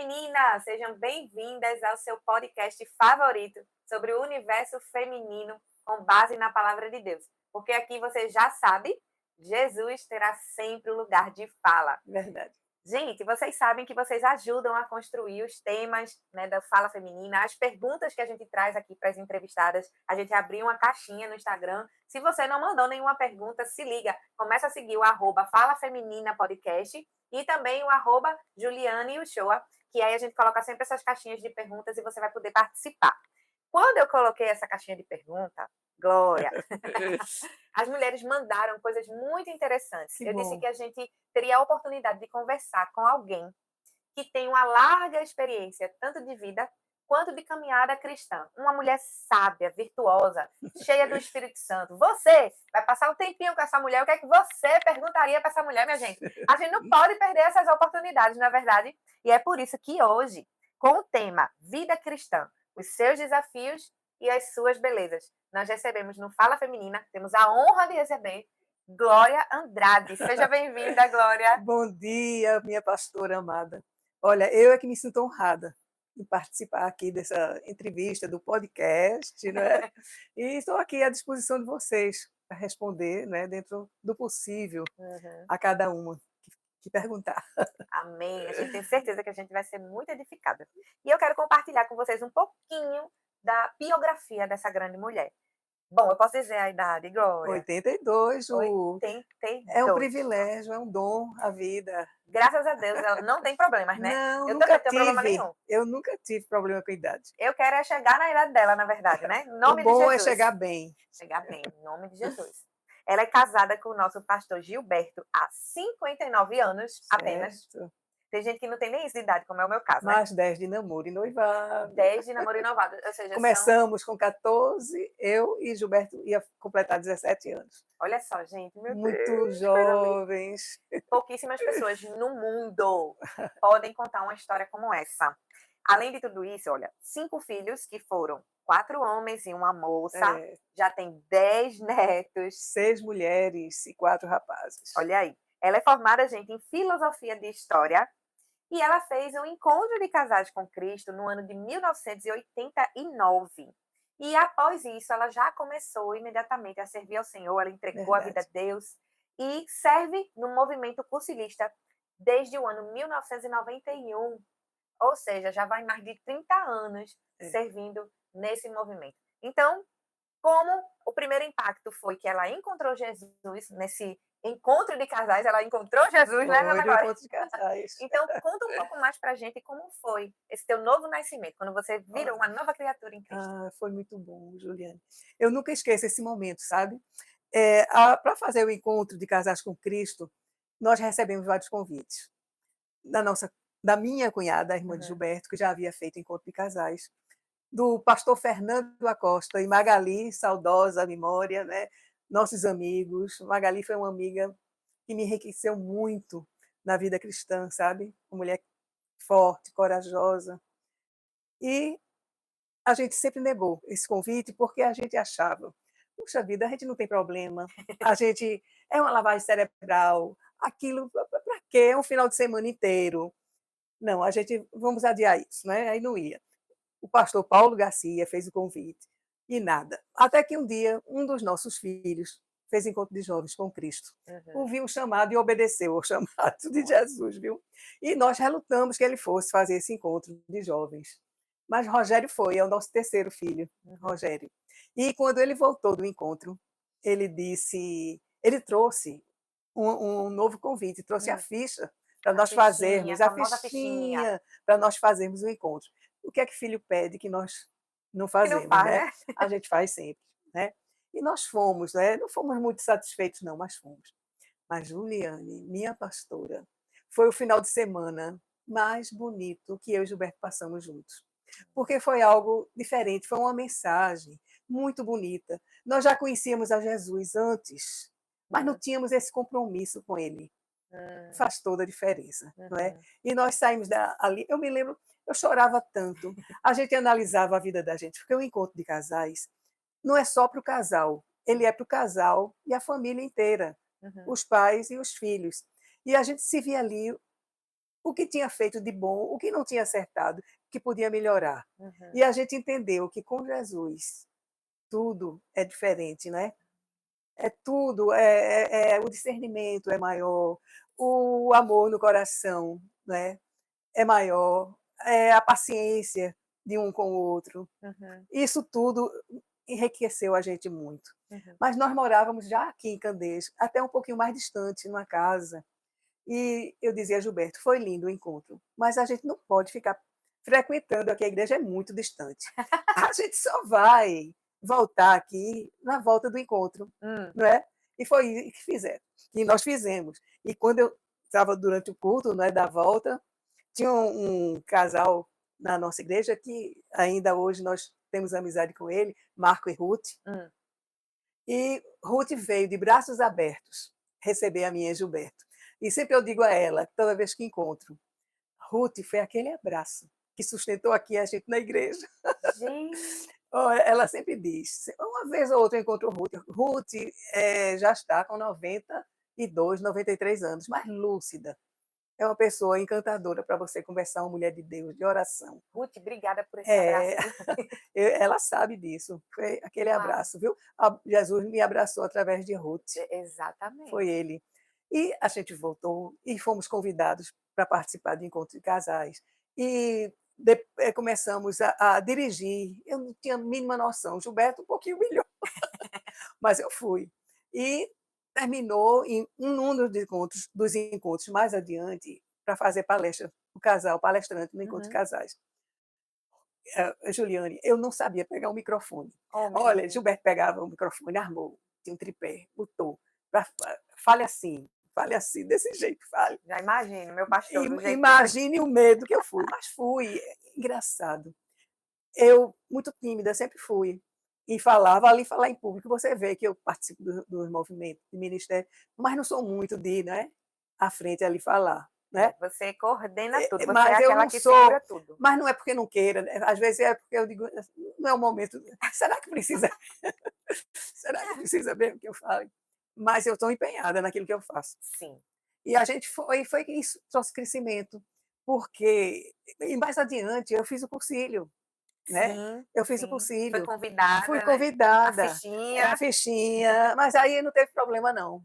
Femininas! Sejam bem-vindas ao seu podcast favorito sobre o universo feminino com base na palavra de Deus. Porque aqui você já sabe, Jesus terá sempre o lugar de fala. Verdade. Gente, vocês sabem que vocês ajudam a construir os temas, né, da fala feminina, as perguntas que a gente traz aqui para as entrevistadas. A gente abriu uma caixinha no Instagram. Se você não mandou nenhuma pergunta, se liga. Começa a seguir o Fala Feminina Podcast e também o Juliane Uchoa, que aí a gente coloca sempre essas caixinhas de perguntas e você vai poder participar. Quando eu coloquei essa caixinha de pergunta, Glória, as mulheres mandaram coisas muito interessantes. Que Eu disse bom. que a gente teria a oportunidade de conversar com alguém que tem uma larga experiência, tanto de vida quanto de caminhada cristã. Uma mulher sábia, virtuosa, cheia do Espírito Santo. Você vai passar um tempinho com essa mulher, o que é que você perguntaria para essa mulher, minha gente? A gente não pode perder essas oportunidades, na verdade. E é por isso que hoje, com o tema Vida Cristã, os seus desafios e as suas belezas, nós recebemos no Fala Feminina, temos a honra de receber Glória Andrade. Seja bem-vinda, Glória. Bom dia, minha pastora amada. Olha, eu é que me sinto honrada em participar aqui dessa entrevista, do podcast, né? E estou aqui à disposição de vocês para responder, né, dentro do possível, Uhum. a cada uma que perguntar. Amém. A gente tem certeza que a gente vai ser muito edificada. E eu quero compartilhar com vocês um pouquinho da biografia dessa grande mulher. Bom, eu posso dizer a idade, Glória? 82, é um 82. privilégio, é um dom, a vida. Graças a Deus, ela não tem problemas, né? Não, Eu também nunca não tenho problema tive. nenhum. Eu nunca tive problema com a idade. Eu quero é chegar na idade dela, na verdade, né? Em O nome de bom é Jesus. chegar bem. Chegar bem, em nome de Jesus. Ela é casada com o nosso pastor Gilberto há 59 anos apenas. Certo. Tem gente que não tem nem isso de idade, como é o meu caso, né? Mais 10 de namoro e noivado. 10 de namoro renovado, ou seja, são... Começamos com 14, eu e Gilberto ia completar 17 anos. Olha só, gente, meu Muito Deus, coisa linda. jovens. Pouquíssimas pessoas no mundo podem contar uma história como essa. Além de tudo isso, olha, 5 filhos que foram 4 homens e uma moça, É, já tem 10 netos. 6 mulheres e 4 rapazes. Olha aí. Ela é formada, gente, em filosofia de história e ela fez um encontro de casais com Cristo no ano de 1989. E após isso, ela já começou imediatamente a servir ao Senhor, ela entregou a vida a Verdade. Deus e serve no movimento cursilista desde o ano 1991. Ou seja, já vai mais de 30 anos É. servindo nesse movimento. Então, como o primeiro impacto foi que ela encontrou Jesus nesse encontro de casais, ela encontrou Jesus, né, Foi meu do agora? encontro de casais. Então, conta um pouco mais pra gente como foi esse teu novo nascimento, quando você virou uma Olha, nova criatura em Cristo. foi muito bom, Juliane. Eu nunca esqueço esse momento, sabe? Para fazer o encontro de casais com Cristo, nós recebemos vários convites. Da minha cunhada, a irmã de Uhum. Gilberto, que já havia feito encontro de casais, do pastor Fernando Acosta e Magali, saudosa memória, né? Nossos amigos. Magali foi uma amiga que me enriqueceu muito na vida cristã, sabe? Uma mulher forte, corajosa. E a gente sempre negou esse convite porque a gente achava, puxa vida, a gente não tem problema, a gente é uma lavagem cerebral, aquilo, para quê? É um final de semana inteiro. Não, a gente, vamos adiar isso, né? Aí não ia. O pastor Paulo Garcia fez o convite e nada. Até que um dia, um dos nossos filhos fez encontro de jovens com Cristo. Uhum. Ouviu o chamado e obedeceu ao chamado de Jesus, viu? E nós relutamos que ele fosse fazer esse encontro de jovens. Mas Rogério foi, é o nosso terceiro filho, Rogério. E quando ele voltou do encontro, ele trouxe um novo convite, trouxe a ficha para A nós fichinha, a fazermos, a famosa fichinha. fichinha, para nós fazermos o encontro. O que é que filho pede que nós não Que não fazemos, faz, né? né? A gente faz sempre, né? E nós fomos, né? Não fomos muito satisfeitos, não, mas fomos. Mas Juliane, minha pastora, foi o final de semana mais bonito que eu e Gilberto passamos juntos. Porque foi algo diferente, foi uma mensagem muito bonita. Nós já conhecíamos a Jesus antes, mas não tínhamos esse compromisso com ele. Faz toda a diferença, não é? Uhum. E nós saímos ali, eu me lembro, eu chorava tanto. A gente analisava a vida da gente, porque o encontro de casais não é só para o casal, ele é para o casal e a família inteira, Uhum. os pais e os filhos. E a gente se via ali o que tinha feito de bom, o que não tinha acertado, que podia melhorar. Uhum. E a gente entendeu que com Jesus tudo é diferente, né? É tudo, o discernimento é maior, o amor no coração, né, é maior, a paciência de um com o outro. Uhum. Isso tudo enriqueceu a gente muito. Uhum. Mas nós morávamos já aqui em Candeias, até um pouquinho mais distante, numa casa. E eu dizia a Gilberto, foi lindo o encontro, mas a gente não pode ficar frequentando aqui, a igreja é muito distante. A gente só vai voltar aqui na volta do encontro, Hum. não é? E foi isso que fizeram, que nós fizemos. E quando eu estava durante o culto, não é, da volta, tinha um casal na nossa igreja que ainda hoje nós temos amizade com ele, Marco e Ruth, Hum. e Ruth veio de braços abertos receber a minha Gilberto. E sempre eu digo a ela, toda vez que encontro, Ruth foi aquele abraço que sustentou aqui a gente na igreja. Gente, Ela sempre diz, uma vez ou outra eu encontro Ruth. Ruth já está com 92, 93 anos, mas lúcida. É uma pessoa encantadora para você conversar, uma mulher de Deus, de oração. Ruth, obrigada por esse abraço, É, viu? ela sabe disso. Foi aquele Uau, abraço, viu? Jesus me abraçou através de Ruth. Foi exatamente. ele. E a gente voltou e fomos convidados para participar do encontro de casais. E começamos a dirigir. Eu não tinha a mínima noção. Gilberto um pouquinho melhor, mas eu fui. E terminou em um dos encontros mais adiante para fazer palestra, o casal palestrante no encontro de Uhum. casais. Juliane, eu não sabia pegar o microfone. Oh, meu Olha, Deus. Gilberto pegava o microfone, armou, tinha um tripé, botou, fale assim, desse jeito, fale. Já imagino, meu pastor, do jeito dele. Imagine o medo que eu fui, mas fui, engraçado. Eu, muito tímida, sempre fui. E falava ali, falar em público. Você vê que eu participo dos movimentos de ministério, mas não sou muito de, né, à frente ali falar, né? Você coordena tudo, você é Mas eu aquela não que segura sou, tudo. mas não é porque não queira, né? Às vezes é porque eu digo, não é o momento. Será que precisa? Será que precisa mesmo que eu fale? Mas eu estou empenhada naquilo que eu faço. Sim, E a gente foi que isso trouxe crescimento, porque e mais adiante eu fiz o cursilho, né? sim, Eu fiz o sim. Foi cursilho, fui convidada, né? A convidada, a fichinha, fichinha, mas aí não teve problema não.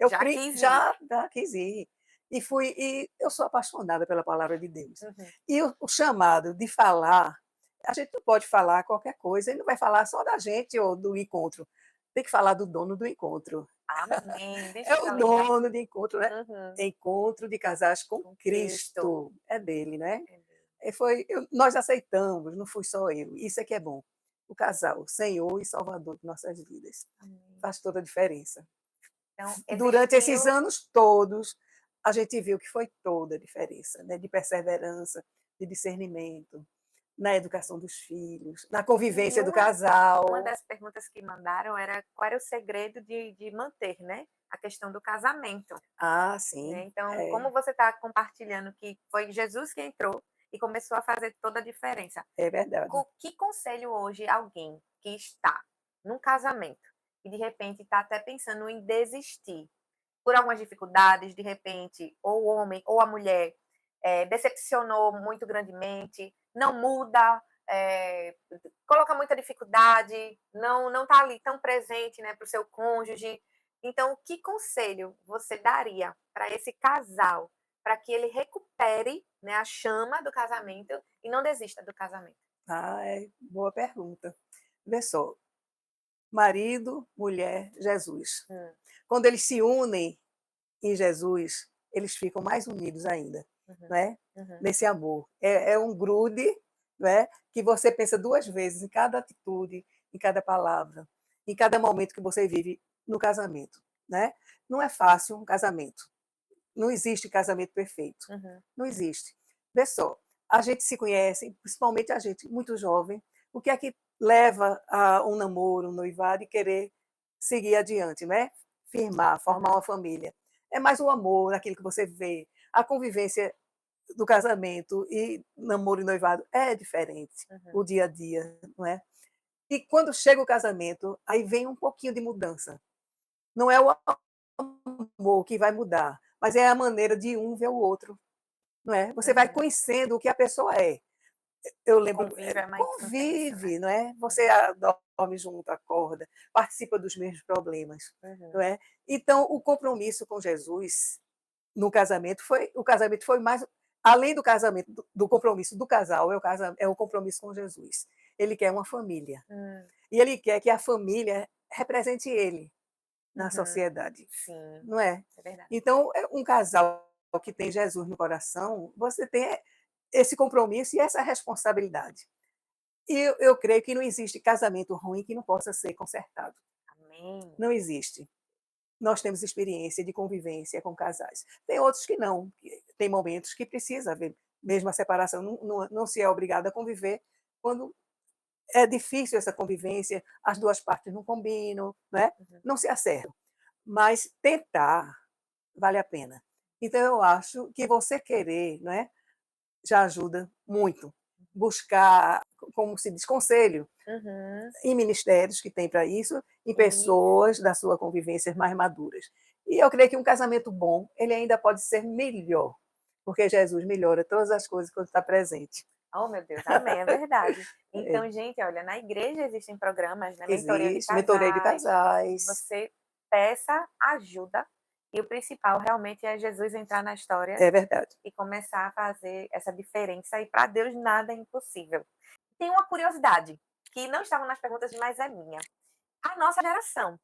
já quis ir. Já quis ir. E eu sou apaixonada pela palavra de Deus. Uhum. E o chamado de falar, a gente não pode falar qualquer coisa, ele não vai falar só da gente ou do encontro. Tem que falar do dono do encontro. Amém, É deixa o ela lembrar. dono de encontro, né? Uhum. Encontro de casais com Com Cristo. Cristo. É dele, né? É dele. Nós aceitamos, não fui só eu. Isso é que é bom. O casal, Senhor e Salvador de nossas vidas. Amém. Faz toda a diferença. Então, Durante esses existiu. anos todos, a gente viu que foi toda a diferença, né? De perseverança, de discernimento, na educação dos filhos, na E convivência do uma casal. das perguntas que mandaram era qual era o segredo de manter, né, a questão do casamento, Ah, né. sim, Então, é, como você está compartilhando que foi Jesus que entrou e começou a fazer toda a diferença, é verdade. que conselho hoje alguém que está num casamento e de repente está até pensando em desistir por algumas dificuldades, de repente, ou o homem ou a mulher decepcionou muito grandemente, não muda, coloca muita dificuldade, não está ali tão presente, né, para o seu cônjuge. Então, que conselho você daria para esse casal, para que ele recupere, né, a chama do casamento e não desista do casamento? Ah, é boa pergunta. Vê só, marido, mulher, Jesus. Hum. Quando eles se unem em Jesus, eles ficam mais unidos ainda, Uhum, né? uhum, Nesse amor. É um grude, né? Que você pensa duas vezes em cada atitude, em cada palavra, em cada momento que você vive no casamento, né? Não é fácil um casamento. Não existe casamento perfeito. uhum, Não existe. Vê só, a gente se conhece, principalmente a gente muito jovem, o que é que leva a um namoro, um noivado e querer seguir adiante, né? Firmar, formar uhum, uma família. É mais o amor, aquilo que você vê, a convivência do casamento e namoro e noivado é diferente, uhum. o dia a dia, não é? E quando chega o casamento, aí vem um pouquinho de mudança. Não é o amor que vai mudar, mas é a maneira de um ver o outro, não é? Você vai Uhum. conhecendo o que a pessoa é. Eu O lembro, convívio é muito intenso, né? convive, não é? Você Uhum. dorme junto, acorda, participa dos mesmos problemas, não Uhum. é? Então, o compromisso com Jesus no casamento foi o casamento foi mais além do casamento, do compromisso do casal, é o compromisso com Jesus. Ele quer uma família, Hum. e ele quer que a família represente ele na Uhum. sociedade, Sim, não é? é verdade. Então, um casal que tem Jesus no coração, você tem esse compromisso e essa responsabilidade. E eu creio que não existe casamento ruim que não possa ser consertado. Amém. Não existe. Nós temos experiência de convivência com casais. Tem outros que não, tem momentos que precisa haver mesmo a separação, não se é obrigado a conviver quando é difícil essa convivência, as 2 partes não combinam, né, Uhum. não se acertam. Mas tentar vale a pena. Então eu acho que você querer, não é, já ajuda muito. Buscar, como se diz, conselho Uhum. em ministérios que tem para isso, em Isso. pessoas da sua convivência mais maduras. E eu creio que um casamento bom, ele ainda pode ser melhor, porque Jesus melhora todas as coisas quando está presente. Oh, meu Deus, amém, é verdade. É, Então, gente, olha, na igreja existem programas, né, mentoria de existe, mentoreio de casais, que casais, você peça ajuda, e o principal realmente é Jesus entrar na história é verdade. e começar a fazer essa diferença, e para Deus nada é impossível. Tem uma curiosidade, que não estava nas perguntas, mas é minha. A nossa geração.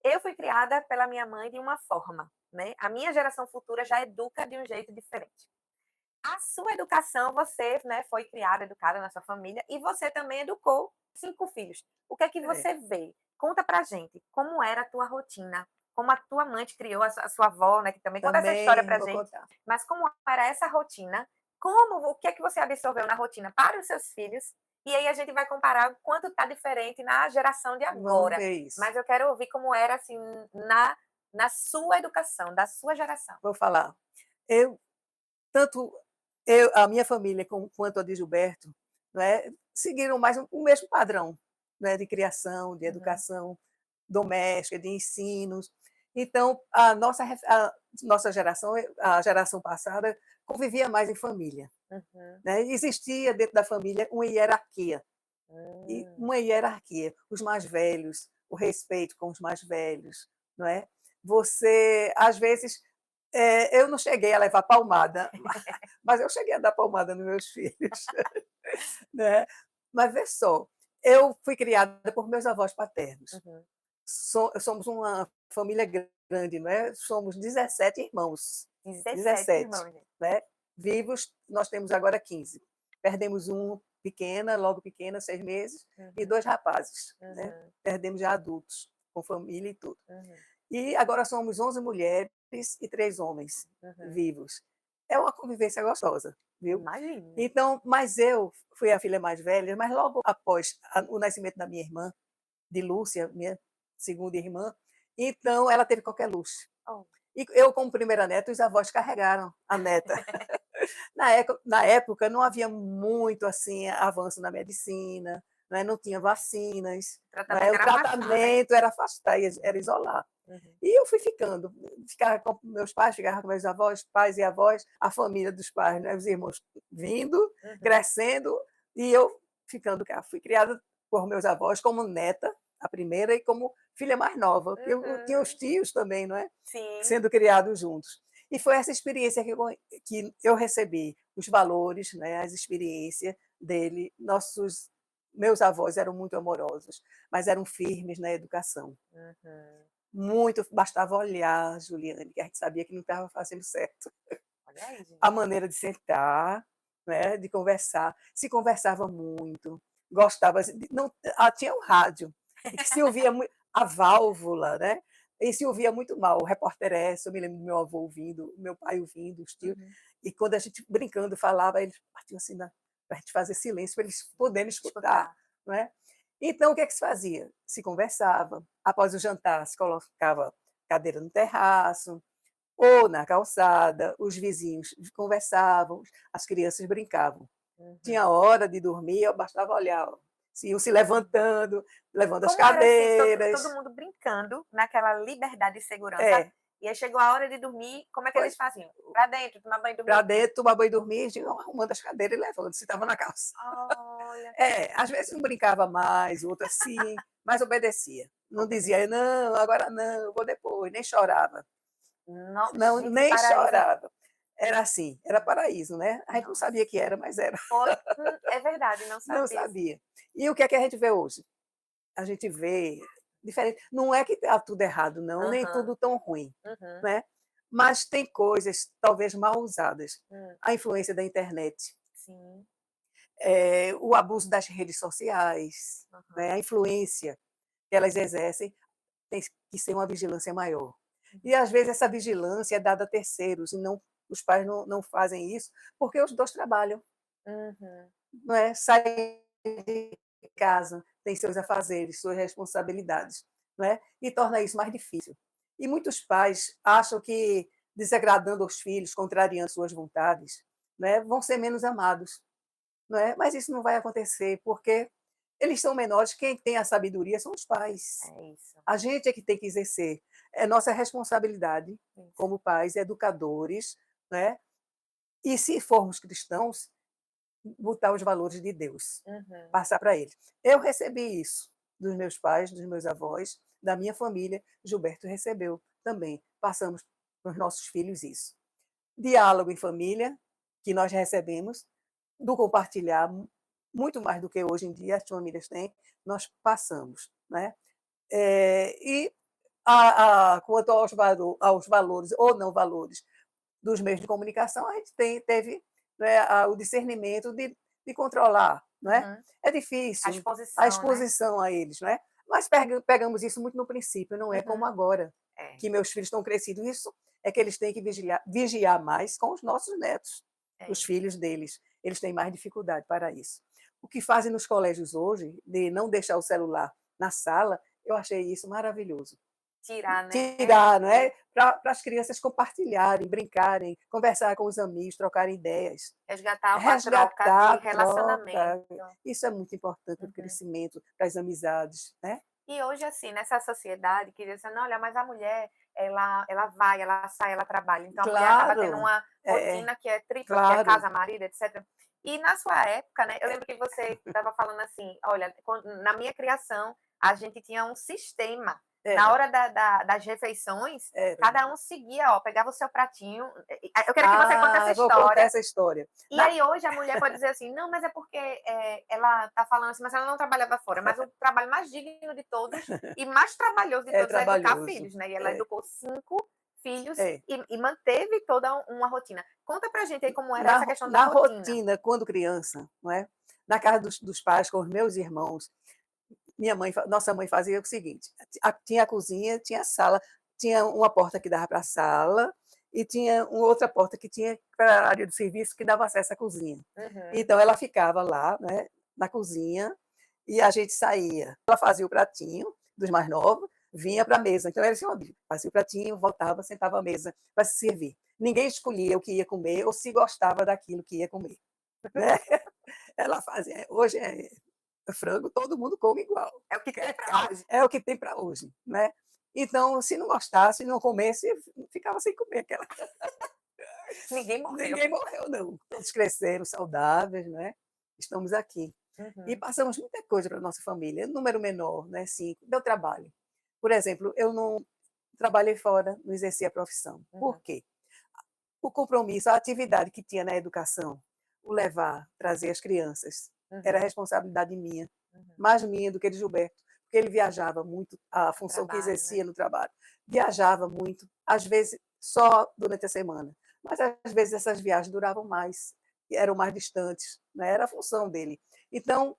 Eu fui criada pela minha mãe de uma forma, né? A minha geração futura já educa de um jeito diferente. A sua educação, você, né, foi criada, educada na sua família e você também educou 5 filhos. O que é que É, você vê? Conta pra gente, como era a tua rotina? Como a tua mãe te criou, a sua avó, né, que também conta essa história também pra vou gente. contar. Mas como era essa rotina? O que é que você absorveu na rotina para os seus filhos? E aí a gente vai comparar o quanto tá diferente na geração de Vamos agora. ver isso. Mas eu quero ouvir como era, assim, na sua educação, da sua geração. Vou falar. Eu, tanto a minha família quanto a de Gilberto, né, seguiram mais o mesmo padrão, né, de criação, de Uhum, educação doméstica, de ensinos. Então, a nossa geração, a geração passada, convivia mais em família. uhum. Né? Existia dentro da família Hum. uma hierarquia. Os mais velhos, o respeito com os mais velhos, não é? Você, às vezes, eu não cheguei a levar palmada, mas eu cheguei a dar palmada nos meus filhos, né? Mas vê só, eu fui criada por meus avós paternos. Uhum. Somos uma família grande, não é? Somos 17 irmãos, 17 17, irmãos, gente. né? Vivos, nós temos agora 15. Perdemos um pequena, logo pequena, 6 meses, e Uhum, 2 rapazes, né? uhum, Perdemos já adultos, com família e tudo. uhum, E agora somos 11 mulheres e 3 homens uhum. vivos. É uma convivência gostosa, viu? Imagino. Então, mas eu fui a filha mais velha, mas logo após o nascimento da minha irmã, de Lúcia, minha segunda irmã, então ela teve qualquer luxo. Oh. E eu, como primeira neta, os avós carregaram a neta. Na época não havia muito assim avanço na medicina, né? Não tinha vacinas, O né? tratamento O era afastar, né? tratamento era afastar, era isolar. Uhum, E eu fui ficava com meus pais, ficava com meus avós, pais e avós, a família dos pais, né? Os irmãos vindo, uhum, crescendo, e eu ficando cá. Fui criada por meus avós como neta, a primeira, e como filha mais nova. Eu tinha os uhum. tios também, não é? Sim. Sendo criados juntos. E foi essa experiência que eu recebi, os valores, né, as experiências dele. Meus avós eram muito amorosos, mas eram firmes na educação. Uhum. Muito, bastava olhar, Juliane, que a gente sabia que não estava fazendo certo. Olha aí, gente. A maneira de sentar, né, de conversar, se conversava muito, gostava, não, tinha um rádio, e que se ouvia a válvula, né? E se ouvia muito mal, o repórter eu me lembro do meu avô ouvindo, meu pai ouvindo, os tios, Uhum. e quando a gente brincando falava, eles partiam assim para a gente fazer silêncio, para eles poderem escutar, Escutar. não é? Então, o que é que se fazia? Se conversava, após o jantar, se colocava cadeira no terraço, ou na calçada, os vizinhos conversavam, as crianças brincavam. Uhum. Tinha hora de dormir, bastava olhar, ó, se iam se levantando, levando as Como era assim, todo cadeiras. mundo brincando naquela liberdade e segurança, É, E aí chegou a hora de dormir, como é que Foi eles faziam? Para dentro, tomar banho e para dormir? dentro, tomar banho e dormir, iam arrumando as cadeiras e levando, se estava na calça. Olha, Às vezes um brincava mais, o outro assim, mas obedecia. Não dizia: obedecer. "Não, agora não, vou depois", nem chorava. Não, Gente, que nem paraíso, hein? chorava. Era assim, era paraíso, né. A gente não Nossa, sabia que era, mas era. foi é verdade, não Não sabia. sabia. E o que é que a gente vê hoje? A gente vê diferente. Não é que está tudo errado não, nem Aham, tudo tão ruim, uhum, né, mas tem coisas talvez mal usadas. hum, A influência da internet, sim, o abuso das redes sociais, aham, né, a influência que elas exercem, tem que ser uma vigilância maior. uhum, E às vezes essa vigilância é dada a terceiros e não, os pais não fazem isso, porque os 2 trabalham, uhum, não é, saem de casa, têm seus afazeres, suas responsabilidades, não é, e torna isso mais difícil. E muitos pais acham que desagradando os filhos, contrariando suas vontades, né, vão ser menos amados, não é, mas isso não vai acontecer, porque eles são menores, quem tem a sabedoria são os pais. é isso, A gente é que tem que exercer, é nossa responsabilidade isso. como pais, educadores, né, e se formos cristãos, botar os valores de Deus, Uhum, passar para eles. Eu recebi isso dos meus pais, dos meus avós, da minha família, Gilberto recebeu também. Passamos para os nossos filhos isso. Diálogo em família, que nós recebemos, do compartilhar, muito mais do que hoje em dia as famílias têm, nós passamos, né? E quanto aos valores ou não valores dos meios de comunicação, a gente teve, né, o discernimento de controlar. Não é? uhum. É A difícil a exposição, né? exposição a eles, não é? Mas pegamos isso muito no princípio, não é como Uhum, agora, é, que meus filhos estão crescidos. Isso é que eles têm que vigiar mais com os nossos netos, os é. filhos deles. Eles têm mais dificuldade para isso. O que fazem nos colégios hoje, de não deixar o celular na sala, eu achei isso maravilhoso. Tirar, né? Tirar, não é? Para as crianças compartilharem, brincarem, conversar com os amigos, trocarem ideias. Resgatar a troca de Resgatar, relacionamento. troca. Isso é muito importante para o Uhum. crescimento, para as amizades, né? E hoje, assim, nessa sociedade que diz assim: "Não, olha, mas a mulher, ela vai, ela sai, ela trabalha". Então a mulher acaba tendo Claro, uma é, rotina que é tripla, que é claro, casa, marido, etcétera. E na sua época, né, eu lembro que você estava falando assim: "Olha, na minha criação, a gente tinha um sistema. Na era, hora das refeições, era. cada um seguia, ó, pegava o seu pratinho". Eu quero que você conte essa Vou contar história. essa história. E aí hoje a mulher pode dizer assim: "Não, mas é porque, ela tá falando assim, mas ela não trabalhava fora", mas o trabalho mais digno de todos e mais trabalhoso de É todos é educar trabalhoso. filhos, né, e ela É, educou 5 filhos é. e manteve toda uma rotina. Conta pra gente aí como era Na, essa questão da na rotina. rotina, quando criança, não é? Na casa dos pais, com os meus irmãos, nossa mãe fazia o seguinte: tinha a cozinha, tinha a sala, tinha uma porta que dava para a sala e tinha uma outra porta que tinha para a área de serviço que dava acesso à cozinha. Uhum. Então ela ficava lá, né, na cozinha e a gente saía. Ela fazia o pratinho dos mais novos, vinha para a mesa. Então era assim, fazia o pratinho, voltava, sentava à mesa para se servir. Ninguém escolhia o que ia comer ou se gostava daquilo que ia comer, né? Ela fazia. Hoje é frango, todo mundo come igual. É o que tem É pra carne, hoje. é o que tem para hoje, né? Então, se não gostasse, não comesse, ficava sem comer aquela. Ninguém morreu. Ninguém morreu, não. Todos cresceram saudáveis, né? Estamos aqui. E Uhum, passamos muita coisa para a nossa família. Número menor, né? 5, deu trabalho. Por exemplo, eu não trabalhei fora, não exerci a profissão. uhum, Por quê? O compromisso, a atividade que tinha na educação, o levar, trazer as crianças, era uhum, responsabilidade minha, uhum. mais minha do que de Gilberto, porque ele viajava muito, a No função que trabalho, né. exercia no trabalho. Viajava muito, às vezes só durante a semana, mas às vezes essas viagens duravam mais, eram mais distantes, né? Era a função dele. Então,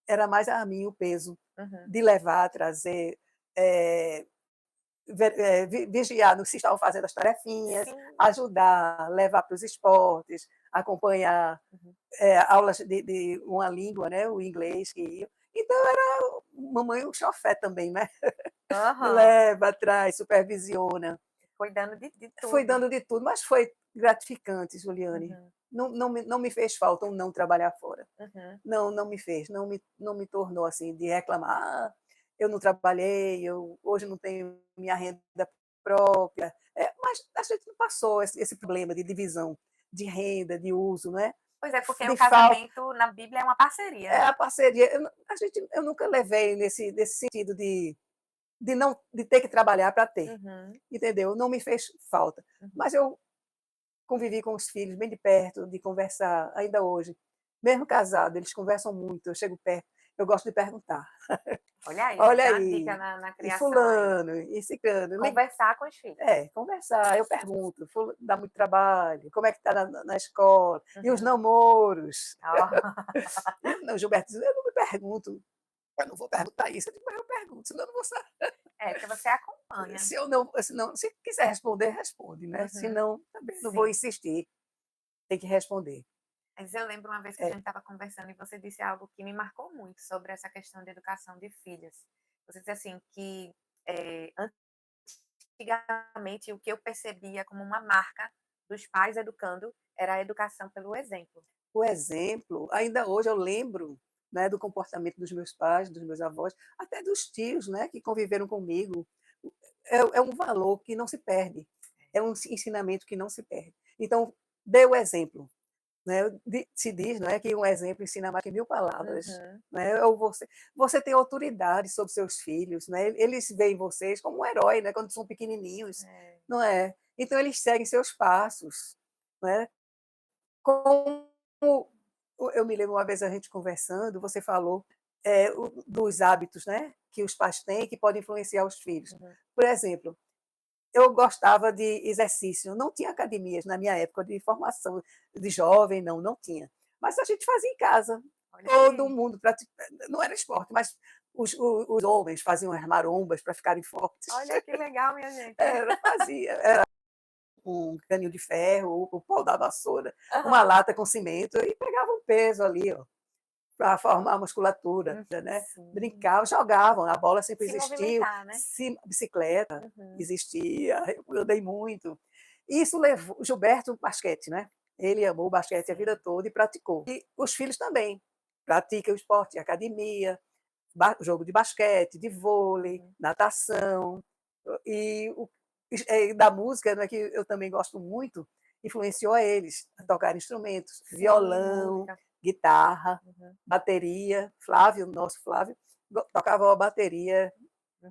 era mais a mim o peso Uhum. de levar, trazer, eh, vigiar no se estavam fazendo as tarefinhas, Sim. ajudar, levar para os esportes, acompanhar Uhum. aulas de uma língua, né, o inglês que ia. Então era mamãe um chofé também, né? Aham. Leva, traz, supervisiona. Cuidando de Foi tudo. dando de tudo, mas foi gratificante, Juliane. Uhum, Não me fez falta um não trabalhar fora. uhum. Não me fez, não me tornou assim de reclamar: "Ah, eu não trabalhei, eu hoje não tenho minha renda própria. Mas a gente não passou esse problema de divisão de renda, de uso, né? Pois é, porque o De falta. casamento na Bíblia é uma parceria, É né? a parceria. Eu nunca levei nesse sentido de ter que trabalhar para ter, Uhum, entendeu? Não me fez falta. uhum. Mas eu convivi com os filhos bem de perto, de conversar, ainda hoje. Mesmo casado, eles conversam muito. Eu chego perto, eu gosto de perguntar. Olha aí, Olha já uma dica aí, na e criação aí. fulano, e ciclano. Conversar com os filhos. Conversar. Eu pergunto, dá muito trabalho, como é que está na escola? E os Uhum. namoros? Ó. Não, Gilberto, eu não me pergunto. Eu não vou perguntar isso. Eu digo, mas eu pergunto, senão eu não vou saber. É, porque você acompanha. Se quiser responder, responde, né? Se Uhum. não, também não vou Sim. insistir. Tem que responder. Mas eu lembro uma vez que a É, gente estava conversando e você disse algo que me marcou muito sobre essa questão de educação de filhas. Você disse assim que antigamente o que eu percebia como uma marca dos pais educando era a educação pelo exemplo. o exemplo, ainda hoje eu lembro, né, do comportamento dos meus pais, dos meus avós, até dos tios, né, que conviveram comigo. É um valor que não se perde, é um ensinamento que não se perde. Então, dê o exemplo. Né? Se diz, não é, que um exemplo ensina mais que 1000 palavras. Uhum. Né? Ou você tem autoridade sobre seus filhos, né? Eles veem vocês como um herói, né? Quando são pequenininhos, É. não é? Então eles seguem seus passos, né? Como eu me lembro uma vez a gente conversando, você falou dos hábitos, né? Que os pais têm que podem influenciar os filhos. Uhum. Por exemplo, eu gostava de exercício, não tinha academias na minha época de formação de jovem, não tinha. Mas a gente fazia em casa, Olha todo aí. mundo praticava, não era esporte, mas os homens faziam as marombas para ficarem fortes. Olha que legal, minha gente. Era um canil de ferro, o pau da vassoura, uma Aham. lata com cimento e pegava um peso ali, ó, para formar a musculatura, né? Sim. Brincavam, jogavam, a bola sempre Se existiu, movimentar, né? bicicleta Uhum. existia, eu andei muito. Isso levou Gilberto basquete, né? Ele amou o basquete a vida Sim. toda e praticou. E os filhos também praticam o esporte, academia, jogo de basquete, de vôlei, Uhum. natação. E da música, né, que eu também gosto muito, influenciou eles a tocar instrumentos, Sim, violão, música. guitarra, Uhum. bateria. Flávio, nosso Flávio, tocava a bateria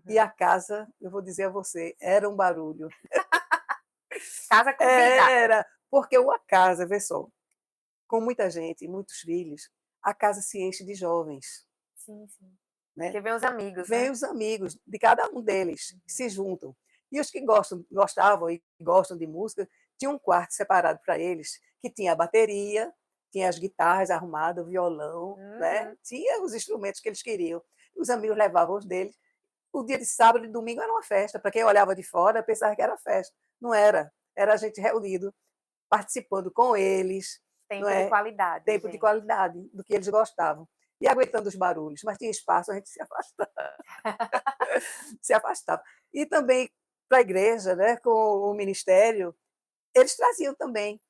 e Uhum. a casa, eu vou dizer a você, era um barulho. Casa com vida. Era, porque uma casa, vê só, com muita gente, muitos filhos, a casa se enche de jovens, Sim, sim. né? Porque vem os amigos, Vêm né? os amigos de cada um deles, que Uhum. se juntam. E os que gostavam e gostam de música, tinha um quarto separado para eles, que tinha a bateria, tinha as guitarras arrumadas, o violão, né? Uhum. Tinha os instrumentos que eles queriam. Os amigos levavam os deles. O dia de sábado e domingo era uma festa. Para quem olhava de fora, pensava que era festa. Não era. Era a gente reunido, participando com eles, não Tempo de é? qualidade, Tempo de gente. qualidade, do que eles gostavam. E aguentando os barulhos, mas tinha espaço, a gente se afastava. Se afastava. E também para a igreja, né, com o ministério, eles traziam também,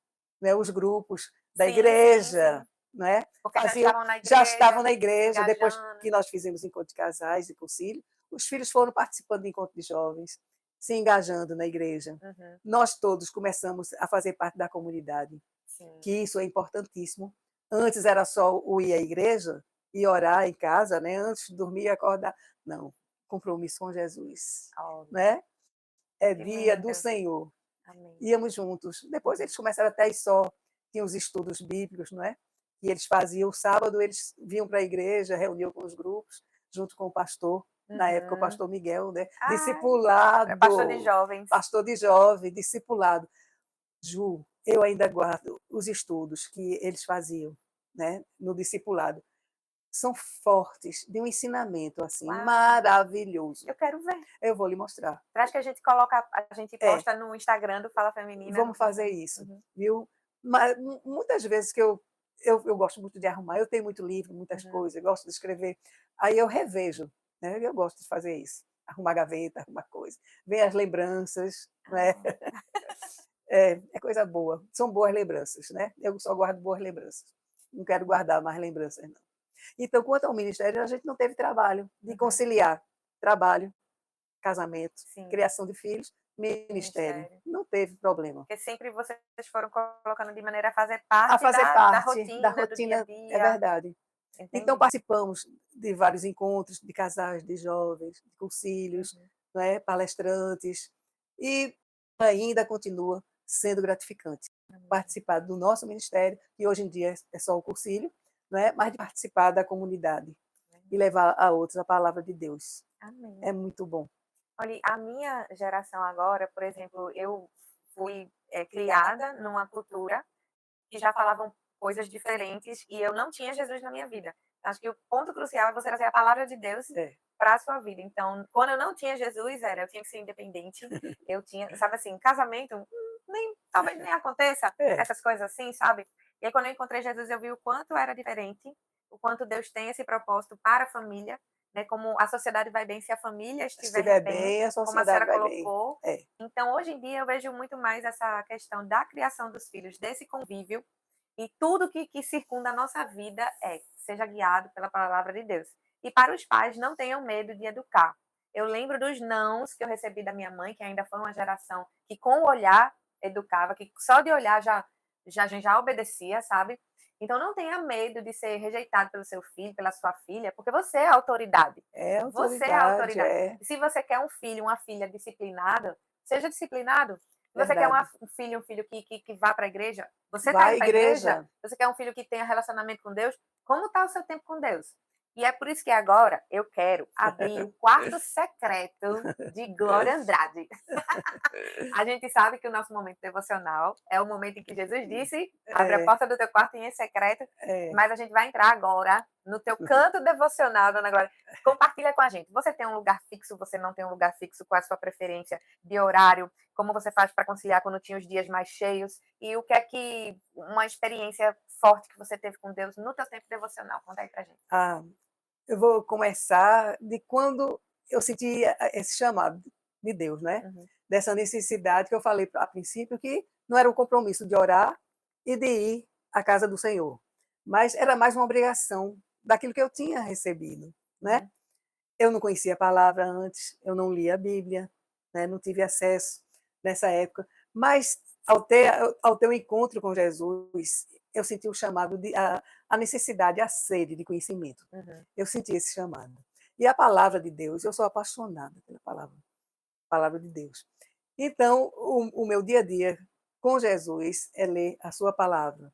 né, os grupos da Sim, sim, igreja, sim. né, Porque já estavam já na se igreja, depois engajando. que nós fizemos encontro de casais e concílio, os filhos foram participando de encontro de jovens, se engajando na igreja. Uhum. Nós todos começamos a fazer parte da comunidade, Sim. que isso é importantíssimo. Antes era só o ir à igreja e orar em casa, né? Antes de dormir e acordar. Não, compromisso com Jesus, Olha, né? É que dia do lindo. Senhor. Amém. Íamos juntos. Depois Uhum. eles começaram até ir só, tinham os estudos bíblicos, não é? E eles faziam o sábado, eles vinham para a igreja, reuniam com os grupos, junto com o pastor, na época o Uhum. pastor Miguel, né? Ai, é pastor de Discipulado, jovens. pastor de jovem, discipulado. Ju, eu ainda guardo os estudos que eles faziam, né, no discipulado. São fortes, de um ensinamento assim Uau, maravilhoso. eu quero ver. Eu vou lhe mostrar. Traz que a gente É, posta no Instagram do Fala Feminina. vamos fazer isso, Uhum, viu? Mas muitas vezes que eu gosto muito de arrumar, eu tenho muito livro, muitas uhum. coisas, eu gosto de escrever, aí eu revejo, né? Eu gosto de fazer isso, arrumar gaveta, arrumar coisa, ver as lembranças, né? Ah, É coisa boa, são boas lembranças, né? Eu só guardo boas lembranças, não quero amém. guardar mais lembranças, não. Então, quanto ao ministério, a gente não teve trabalho de Uhum. conciliar trabalho, casamento, Sim. criação de filhos, ministério. Ministério. Não teve problema. Porque sempre vocês foram colocando de maneira a fazer A parte fazer da parte da rotina, do dia a rotina, é dia. verdade. Então, Entendi. participamos de vários encontros de casais, de jovens, de concílios, Uhum. né, palestrantes, e ainda continua sendo gratificante Amém. participar do nosso ministério, que hoje em dia é só o concílio, né, mas de participar da comunidade e levar a outros a palavra de Deus. Amém. É muito bom. Olha, a minha geração agora, por exemplo, eu fui, criada numa cultura que já falavam coisas diferentes e eu não tinha Jesus na minha vida. Acho que o ponto crucial é você trazer a palavra de Deus É, para a sua vida. Então, quando eu não tinha Jesus, eu tinha que ser independente, eu tinha, sabe assim, casamento, nem, talvez nem aconteça, é, essas coisas assim, sabe? E aí, quando eu encontrei Jesus, eu vi o quanto era diferente, o quanto Deus tem esse propósito para a família, né? Como a sociedade vai bem se a família se estiver estiver bem, bem, a como a sociedade senhora vai bem. colocou. É, Então, hoje em dia, eu vejo muito mais essa questão da criação dos filhos, desse convívio, e tudo que circunda a nossa vida seja guiado pela palavra de Deus. E para os pais, não tenham medo de educar. Eu lembro dos nãos que eu recebi da minha mãe, que ainda foi uma geração que com o olhar educava, que só de olhar a gente já obedecia, sabe? Então não tenha medo de ser rejeitado pelo seu filho, pela sua filha, porque você é a autoridade. é Você é a autoridade, autoridade. é E se você quer um filho, uma filha disciplinada, seja disciplinado. Se você quer verdade. um filho que vá para a igreja, você está Vai à indo para a igreja? igreja. Você quer um filho que tenha relacionamento com Deus? Como está o seu tempo com Deus? E é por isso que agora eu quero abrir o quarto secreto de Glória Andrade. A gente sabe que o nosso momento devocional é o momento em que Jesus disse: abre a É, porta do teu quarto em secreto, é. mas a gente vai entrar agora no teu canto devocional, dona Glória. Compartilha com a gente. Você tem um lugar fixo, você não tem um lugar fixo, qual é a sua preferência de horário? Como você faz para conciliar quando tinha os dias mais cheios? E o que é que uma experiência forte que você teve com Deus no teu tempo devocional? Conta aí pra gente. Ah, eu vou começar de quando eu senti esse chamado de Deus, né? Uhum, Dessa necessidade que eu falei a princípio, que não era um compromisso de orar e de ir à casa do Senhor, mas era mais uma obrigação daquilo que eu tinha recebido, né? uhum, Eu não conhecia a palavra antes, eu não lia a Bíblia, né? Não tive acesso nessa época, mas ao ter um encontro com Jesus, eu senti o chamado a necessidade, a sede de conhecimento. uhum. Eu senti esse chamado. E a palavra de Deus, eu sou apaixonada pela palavra de Deus. Então, o meu dia a dia com Jesus é ler a sua palavra,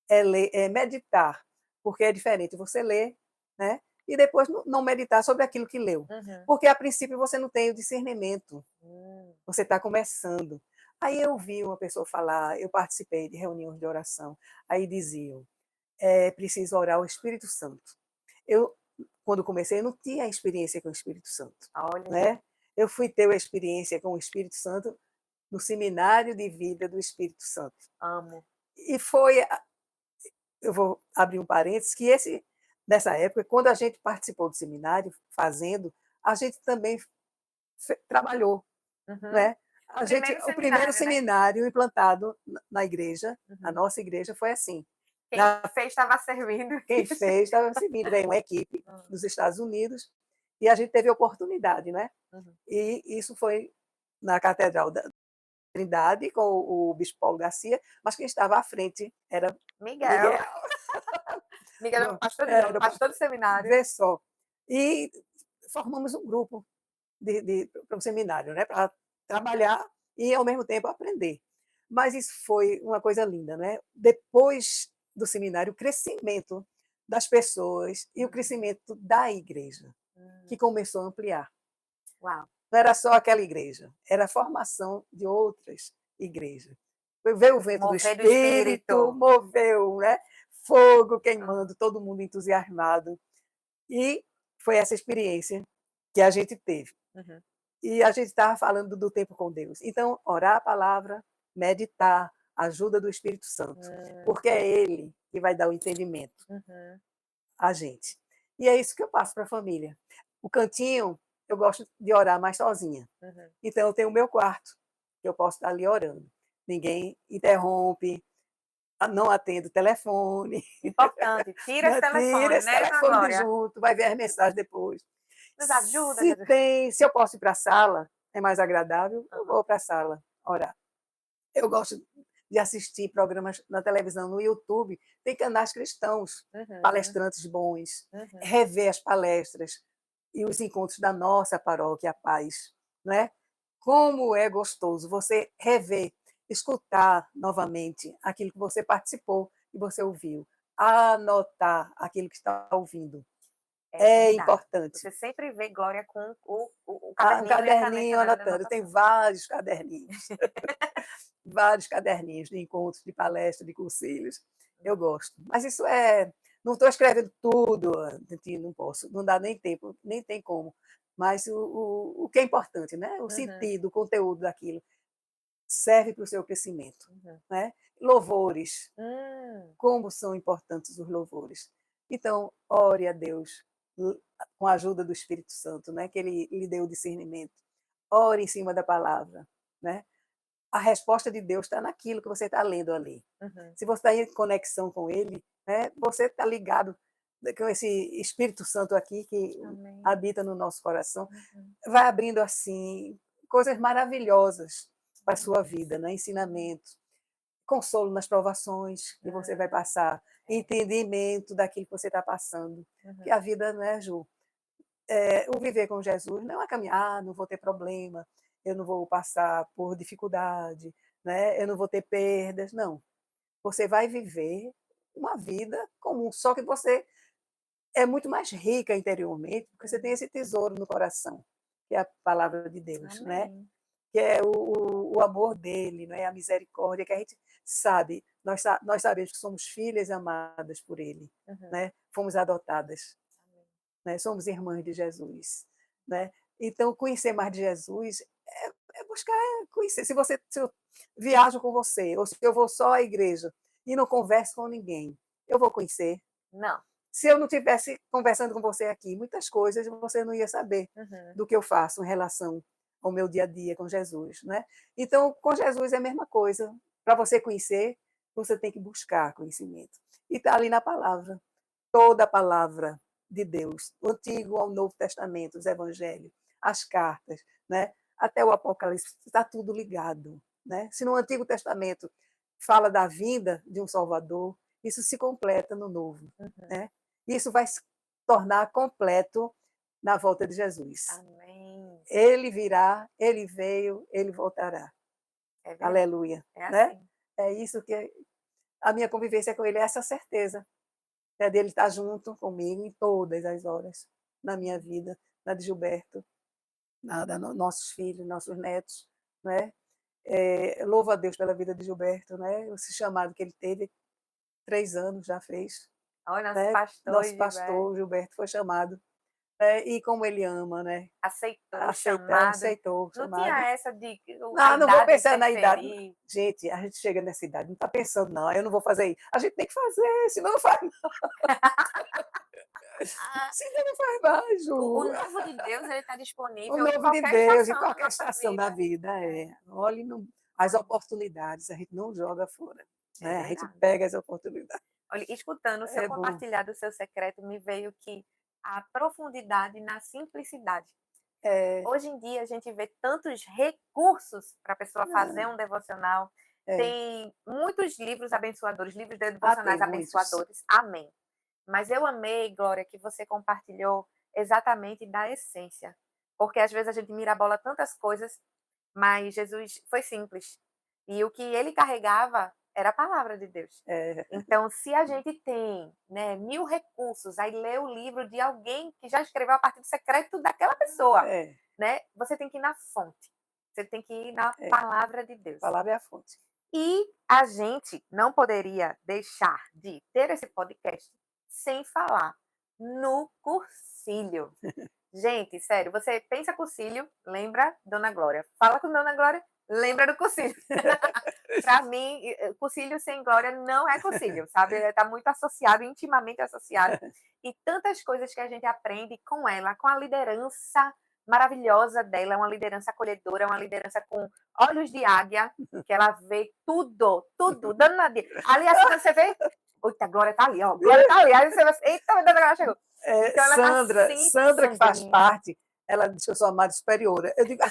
é meditar, porque é diferente você ler, né? E depois não meditar sobre aquilo que leu. Uhum. Porque a princípio você não tem o discernimento, Hum. você está começando. Aí eu vi uma pessoa falar, eu participei de reuniões de oração, aí diziam, é preciso orar o Espírito Santo. Eu, quando comecei, eu não tinha experiência com o Espírito Santo, Olha, né? Eu fui ter a experiência com o Espírito Santo no Seminário de Vida do Espírito Santo. amo. E eu vou abrir um parênteses, que nessa época, quando a gente participou do seminário, fazendo, a gente também trabalhou, Uhum. né? Primeiro O primeiro seminário, né? seminário implantado na igreja, a Uhum. nossa igreja foi assim. Quem fez estava servindo. Quem fez estava servindo, veio uma equipe Hum. dos Estados Unidos e a gente teve a oportunidade, né? Uhum. E isso foi na Catedral da Trindade, com o Bispo Paulo Garcia, mas quem estava à frente era Miguel. Miguel. Miguel era o Não, pastor de era pastor do seminário. vê só. E formamos um grupo para o seminário, né? Para trabalhar e, ao mesmo tempo, aprender. Mas isso foi uma coisa linda, né? Depois do seminário, o crescimento das pessoas e o crescimento da igreja, que Hum. começou a ampliar. Uau. Não era só aquela igreja, era a formação de outras igrejas. Veio o vento do Mover do Espírito, espírito. moveu, né? Fogo Ah. queimando, todo mundo entusiasmado. E foi essa experiência que a gente teve. Uhum. E a gente estava falando do tempo com Deus. Então, orar a palavra, meditar, ajuda do Espírito Santo, Hum. porque é Ele que vai dar o entendimento Uhum. a gente. E é isso que eu passo para a família. O cantinho, eu gosto de orar mais sozinha. Uhum. Então, eu tenho o meu quarto, que eu posso estar ali orando. Ninguém interrompe, não atendo o telefone, Importante. Tira esse né? Tira telefone, esse né, dona telefone de Glória? junto, vai ver as mensagens depois. Nos ajuda, Jesus. Se eu posso ir para a sala, é mais agradável, eu Aham. vou para a sala orar. Eu gosto de assistir programas na televisão, no YouTube, tem canais cristãos, Uhum. palestrantes bons, Uhum. rever as palestras e os encontros da nossa paróquia Paz, né? Como é gostoso você rever, escutar novamente aquilo que você participou e você ouviu, anotar aquilo que está ouvindo. É É verdade. importante. Você sempre vê Glória com o Ah, um caderninho e a caneta caderninho dela de anotando, eu tenho anotação. vários caderninhos. Vários caderninhos de encontros, de palestras, de conselhos. Eu gosto. Mas isso é. Não estou escrevendo tudo, não posso, não dá nem tempo, nem tem como. Mas o que é importante, né? O Uhum. sentido, o conteúdo daquilo serve para o seu crescimento. Uhum. Né? Louvores, Hum. como são importantes os louvores. Então, ore a Deus com a ajuda do Espírito Santo, né? Que ele lhe deu o discernimento. Ore em cima da palavra. Né? A resposta de Deus está naquilo que você está lendo ali. Uhum. Se você está em conexão com Ele, né, você está ligado com esse Espírito Santo aqui que Amém. habita no nosso coração, Uhum. vai abrindo assim coisas maravilhosas para a sua vida, né? Uhum. Ensinamentos, consolo nas provações que você vai passar, É. entendimento daquilo que você está passando. Que Uhum. a vida, né, Ju, o viver com Jesus não é caminhar, não vou ter problema, eu não vou passar por dificuldade, né? Eu não vou ter perdas, não. Você vai viver uma vida comum, só que você é muito mais rica interiormente, porque você tem Uhum. esse tesouro no coração, que é a palavra de Deus, né? Amém. Que é o amor dele, né? A misericórdia, que a gente sabe, nós sabemos que somos filhas amadas por ele, Uhum. né? Fomos adotadas, Amém. né? Somos irmãs de Jesus, né? Então, conhecer mais de Jesus é buscar conhecer. Se eu viajo com você, ou se eu vou só à igreja e não converso com ninguém, eu vou conhecer. Não. Se eu não tivesse conversando com você aqui, muitas coisas você não ia saber Uhum. do que eu faço em relação ao meu dia a dia com Jesus, né? Então, com Jesus é a mesma coisa. Para você conhecer, você tem que buscar conhecimento. E está ali na palavra. Toda a palavra de Deus, do Antigo ao Novo Testamento, os evangelhos, as cartas, né? Até o Apocalipse, está tudo ligado. Né? Se no Antigo Testamento fala da vinda de um Salvador, isso se completa no Novo. Uhum. Né? Isso vai se tornar completo na volta de Jesus. Amém. Ele virá, ele veio, ele voltará. É verdade. Aleluia. É Né? assim. É isso que a minha convivência com ele é essa certeza, é dele estar junto comigo em todas as horas, na minha vida, na de Gilberto, nossos filhos, nossos netos, né? Louvo a Deus pela vida de Gilberto, né? Esse chamado que ele teve, 3 anos já fez, Olha, nosso né? pastor Nosso Gilberto pastor Gilberto foi chamado, né? E como ele ama, né? aceitou o Aceitar, chamado. aceitou o Não tinha chamado. essa de a Não, não vou idade pensar na idade. interferir. Gente, a gente chega nessa idade, não está pensando, não, eu não vou fazer isso. A gente tem que fazer, senão não faz, Ah, senão não faz mais, o Ju. novo de Deus ele está O disponível em novo de qualquer Deus, em estação da qualquer nossa estação da vida. vida, É, é. Olhe as oportunidades, a gente não joga fora, é né? A gente verdade. pega as oportunidades. Olha, escutando o seu É bom. compartilhar do seu secreto, me veio que a profundidade na simplicidade. É, Hoje em dia a gente vê tantos recursos para a pessoa fazer ah, um devocional. é. Tem muitos livros abençoadores, livros Tem devocionais muitos. abençoadores. Amém. Mas eu amei, Glória, que você compartilhou exatamente da essência. Porque às vezes a gente mirabola tantas coisas, mas Jesus foi simples. E o que ele carregava era a palavra de Deus. É, Então, se a gente tem, né, 1000 recursos, aí lê o livro de alguém que já escreveu a partir do secreto daquela pessoa, é, né? Você tem que ir na fonte. Você tem que ir na é. palavra de A Deus. palavra é a fonte. E a gente não poderia deixar de ter esse podcast sem falar no cursilho. Gente, sério, você pensa cursilho, lembra Dona Glória. Fala com Dona Glória, lembra do cursilho. Para mim, cursilho sem Glória não é cursilho, sabe? Está muito associado, intimamente associado. E tantas coisas que a gente aprende com ela, com a liderança maravilhosa dela, é uma liderança acolhedora, uma liderança com olhos de águia, que ela vê tudo, tudo, danadinha. Ali assim você vê, eita, a Glória tá ali, ó, Glória tá ali. Aí você vai, eita, a Dona Glória chegou. Então ela tá Sandra, sempre, Sandra que faz Sandrinha. parte, ela diz que eu sou a Madre Superiora. Eu digo,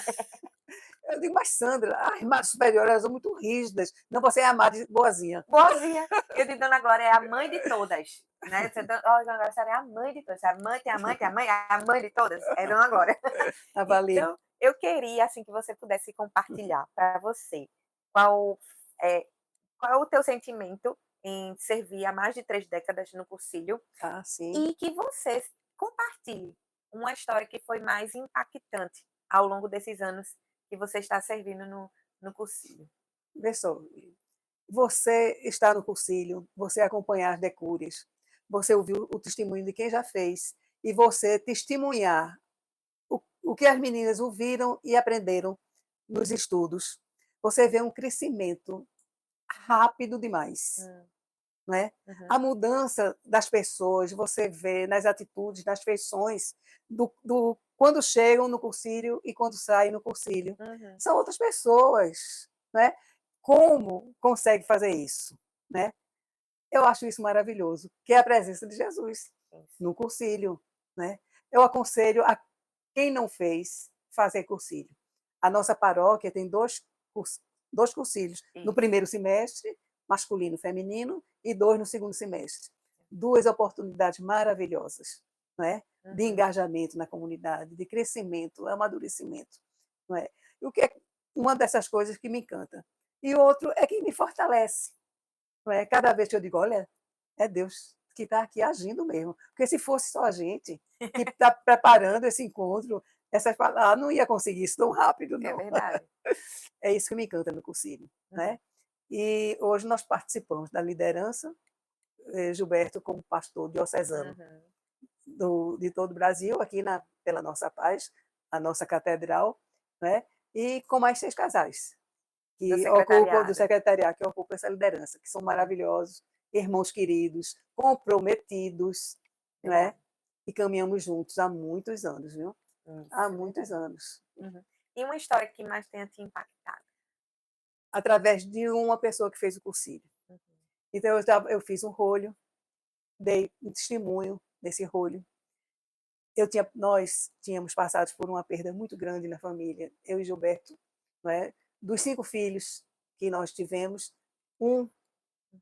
Eu digo, mas Sandra, as irmãs superiores elas são muito rígidas. Não, você é a madre boazinha. Boazinha. Eu de Dona Glória é a mãe de todas. Né? Dona Glória, a senhora é a mãe de todas. A mãe tem a mãe, tem a mãe, a mãe de todas. É Dona Glória. Avalie. Então, eu queria assim que você pudesse compartilhar para você qual é, qual é o teu sentimento em servir há mais de 3 décadas no cursilho Ah, sim. e que você compartilhe uma história que foi mais impactante ao longo desses anos que você está servindo no cursilho. Vê só, você está no cursilho, você acompanhar as decúrias, você ouviu o testemunho de quem já fez, e você testemunhar o que as meninas ouviram e aprenderam nos estudos, você vê um crescimento rápido demais, Hum, não é? uhum, A mudança das pessoas, você vê nas atitudes, nas feições, quando chegam no cursilho e quando saem no cursilho. uhum. São outras pessoas, né? Como consegue fazer isso, né? Eu acho isso maravilhoso, que é a presença de Jesus Isso, no cursilho, né? Eu aconselho a quem não fez fazer cursilho. A nossa paróquia tem dois cursilhos, no isso. primeiro semestre, masculino e feminino, e dois no segundo semestre. Duas oportunidades maravilhosas, né? De Uhum, engajamento na comunidade, de crescimento, amadurecimento. Não é? E o que é uma dessas coisas que me encanta. E outro é que me fortalece. Não é? Cada vez que eu digo, olha, é Deus que está aqui agindo mesmo. Porque se fosse só a gente que está preparando esse encontro, essas palavras, não ia conseguir isso tão rápido, é não. verdade. É isso que me encanta no cursilho. Uhum, Né? E hoje nós participamos da liderança, Gilberto como pastor diocesano uhum. de todo o Brasil, aqui pela Nossa Paz, a nossa catedral, né? E com mais 6 casais Do que ocupam do secretariado. secretariado, que ocupam essa liderança, que são Uhum, maravilhosos, irmãos queridos, comprometidos, né? verdade. E caminhamos juntos há muitos anos, viu? Há Isso, é muitos verdade. anos. Uhum. E uma história que mais tenha te impactado? Através de uma pessoa que fez o cursilho. Uhum, Então, eu fiz um rolho, dei um testemunho nesse rolho. Nós tínhamos passado por uma perda muito grande na família, eu e Gilberto. Não é? Dos 5 filhos que nós tivemos, um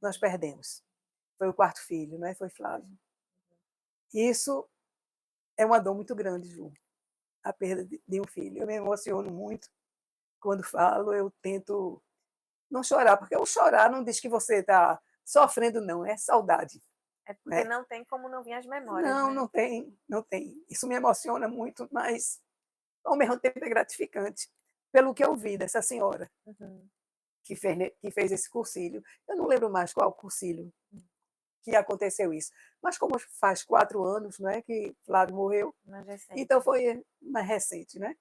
nós uhum, perdemos. Foi o quarto filho, né? Foi Flávio. Isso é uma dor muito grande, Ju, a perda de um filho. Eu me emociono muito quando falo, eu tento não chorar, porque o chorar não diz que você está sofrendo, não, é saudade. é porque Né? não tem como não vir as memórias, Não, né? não tem, não tem. Isso me emociona muito, mas ao mesmo tempo é gratificante pelo que eu vi dessa senhora Uhum. que fez esse cursilho. Eu não lembro mais qual cursilho que aconteceu isso, mas como faz 4 anos, não é, que Flávio morreu, Mais recente, então né? foi mais recente, né?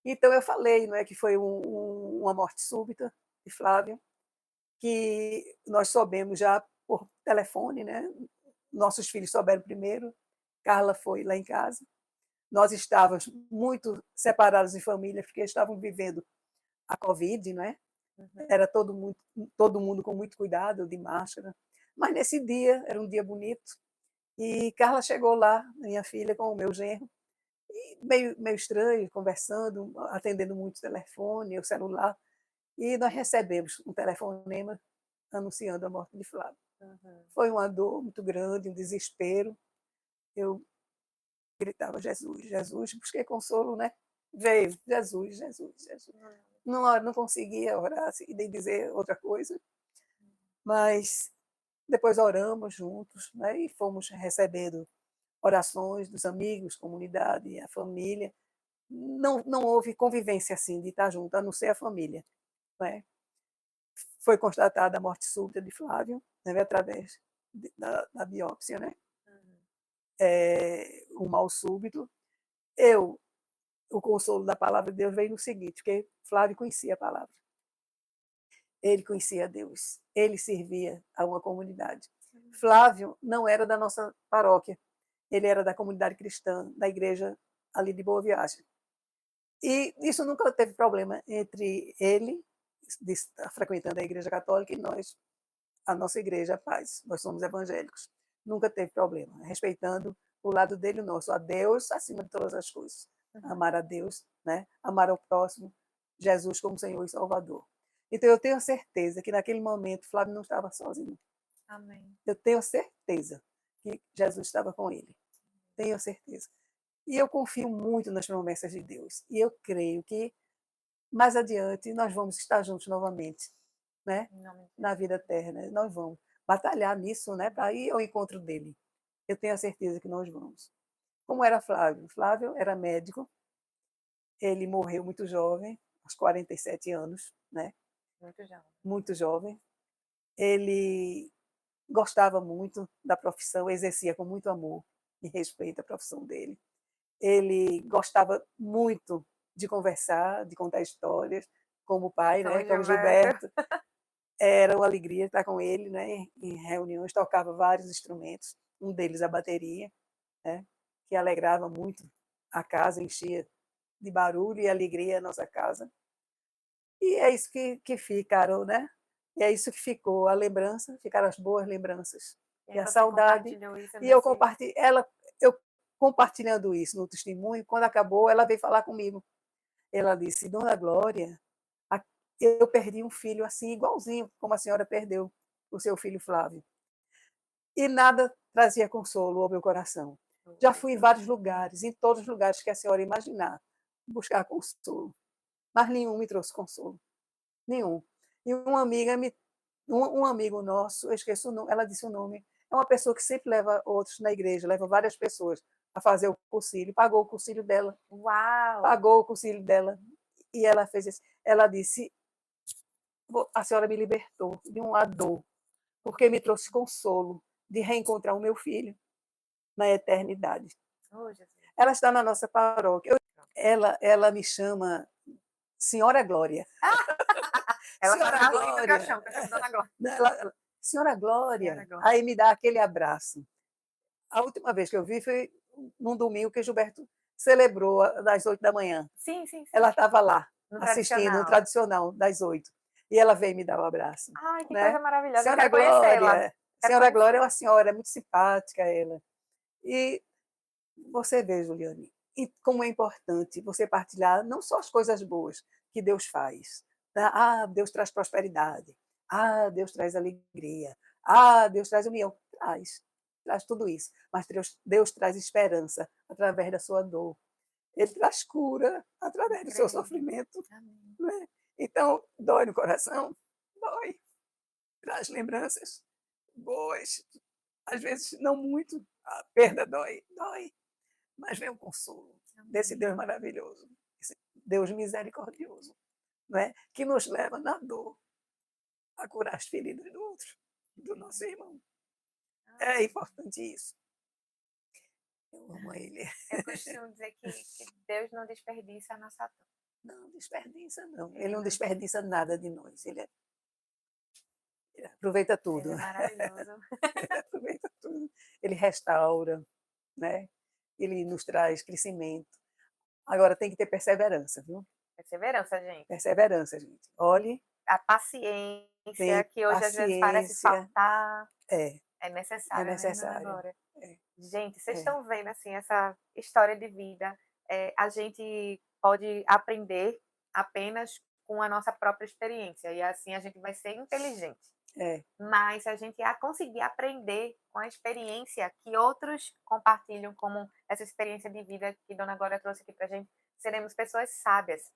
Então eu falei, não é, que foi uma morte súbita de Flávio, que nós soubemos já por telefone, né? Nossos filhos souberam primeiro, Carla foi lá em casa. Nós estávamos muito separados em família, porque estavam vivendo a Covid, né? Uhum. Era todo mundo com muito cuidado, de máscara. Mas nesse dia, era um dia bonito, e Carla chegou lá, minha filha, com o meu genro, e meio estranho, conversando, atendendo muito o telefone, o celular, e nós recebemos um telefonema anunciando a morte de Flávio. Uhum. Foi uma dor muito grande, um desespero. Eu gritava, Jesus, Jesus, busquei consolo, né? Veio, Jesus, Jesus, Jesus. Não conseguia orar e nem dizer outra coisa, mas depois oramos juntos, né? E fomos recebendo orações dos amigos, comunidade, a família. Não houve convivência assim de estar junto, a não ser a família. Né? Foi constatada a morte súbita de Flávio, né? Através da biópsia, né? Uhum. Um mal súbito. O consolo da palavra de Deus veio no seguinte, porque Flávio conhecia a palavra. Ele conhecia Deus. Ele servia a uma comunidade. Flávio não era da nossa paróquia. Ele era da comunidade cristã, da igreja ali de Boa Viagem. E isso nunca teve problema entre ele, de estar frequentando a igreja católica, e nós, a nossa igreja, a Paz. Nós somos evangélicos. Nunca teve problema, respeitando o lado dele e o nosso. A Deus acima de todas as coisas. Uhum. Amar a Deus, né? Amar ao próximo, Jesus como Senhor e Salvador. Então, eu tenho certeza que naquele momento Flávio não estava sozinho. Amém. Eu tenho certeza que Jesus estava com ele. Tenho certeza. E eu confio muito nas promessas de Deus. E eu creio que mais adiante nós vamos estar juntos novamente, né? Em nome de Na Jesus. vida eterna. Nós vamos batalhar nisso, né? Para ir ao encontro dele. Eu tenho a certeza que nós vamos. Como era Flávio? Flávio era médico. Ele morreu muito jovem, aos 47 anos, né? Muito jovem. Muito jovem. Ele gostava muito da profissão, exercia com muito amor e respeito a profissão dele. Ele gostava muito de conversar, de contar histórias, como o pai, São né, como Gilberto. Gilberto. Era uma alegria estar com ele, né, em reuniões, tocava vários instrumentos, um deles a bateria, né, que alegrava muito a casa, enchia de barulho e alegria a nossa casa. E é isso que ficaram, né? E é isso que ficou, a lembrança, ficaram as boas lembranças. E E aí a você saudade. compartilhou isso E eu nesse. eu compartilhando isso no testemunho, quando acabou, ela veio falar comigo. Ela disse: Dona Glória, eu perdi um filho assim, igualzinho como a senhora perdeu o seu filho Flávio. E nada trazia consolo ao meu coração. Já fui em vários lugares, em todos os lugares que a senhora imaginar, buscar consolo. Mas nenhum me trouxe consolo. Nenhum. E um amigo nosso, eu esqueço o nome, ela disse o nome, é uma pessoa que sempre leva outros na igreja, leva várias pessoas a fazer o cursilho, pagou o cursilho dela, Uau! pagou o cursilho dela, e ela fez isso. Ela disse, a senhora me libertou de uma dor, porque me trouxe consolo de reencontrar o meu filho na eternidade. Oh, Jesus. Ela está na nossa paróquia. Ela me chama Senhora Glória. Ela tá Senhora na linha do Glória. caixão, que eu chamo Dona Glória. Senhora Senhora Glória. Glória. Aí me dá aquele abraço. A última vez que eu vi foi num domingo que Gilberto celebrou das 8 da manhã. Sim, sim, sim. Ela estava lá, No assistindo o tradicional. tradicional das 8. E ela veio me dar um abraço. Ai, que Né? coisa maravilhosa. Eu Senhora quero conhecê-la. Glória. Quero Senhora Glória é conhecê-la. uma senhora, é muito simpática ela. E você vê, Juliane, e como é importante você partilhar não só as coisas boas que Deus faz. Tá? Ah, Deus traz prosperidade. Ah, Deus traz alegria. Ah, Deus traz união. Traz tudo isso. Mas Deus traz esperança através da sua dor. Ele traz cura através do seu Creio. sofrimento. Amém. Né? Então, dói no coração? Dói. Traz lembranças boas. Às vezes, não muito. A perda dói, dói. Mas vem o consolo desse Deus maravilhoso, esse Deus misericordioso, né? Que nos leva na dor a curar as feridas do outro, do nosso irmão. É importante isso. Eu amo ele. Eu costumo dizer que Deus não desperdiça a nossa dor. Não desperdiça, não. Ele Ele não não desperdiça nada de nós. Ele aproveita Ele tudo. é maravilhoso. Ele aproveita tudo. Ele restaura, né? Ele nos traz crescimento. Agora tem que ter perseverança, viu? Perseverança, gente. Perseverança, gente. Olhe, A paciência, tem que hoje às vezes parece paciência. faltar, É, é é necessária, né, Dona necessário. Glória? É, Gente, vocês é. estão vendo, assim, essa história de vida. A gente pode aprender apenas com a nossa própria experiência, e assim a gente vai ser inteligente. É, Mas se a gente conseguir aprender com a experiência que outros compartilham, como essa experiência de vida que Dona Glória trouxe aqui para a gente, seremos pessoas sábias.